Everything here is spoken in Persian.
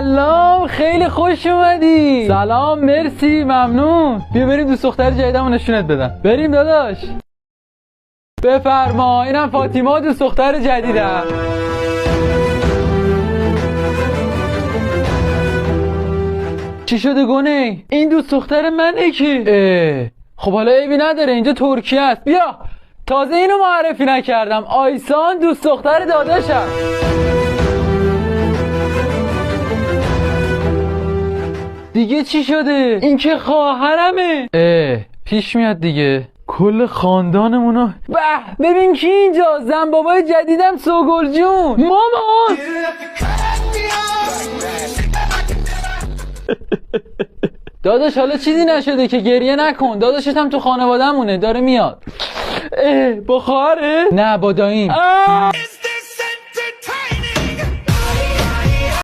سلام، خیلی خوش اومدی. سلام، مرسی، ممنون. بیا بریم دوست دختر جدیدمو نشونت بدم. بریم داداش. بفرما، اینم فاطیما دوست دختر جدیدم. چی شده گونه؟ این دوست دختر منه که؟ خب حالا عیبی نداره، اینجا ترکیه است. بیا، تازه اینو معرفی نکردم، آیسان دوست دختر داداشم. دیگه چی شده؟ این که خواهرمه. پیش میاد دیگه، کل خاندانمونو. به ببین کی اینجا، زن بابای جدیدم سوگل جون. مامان داداش حالا چیزی نشده که گریه نکن، داداشت هم تو خانواده‌مونه، داره میاد. با خواهره؟ نه با داییم.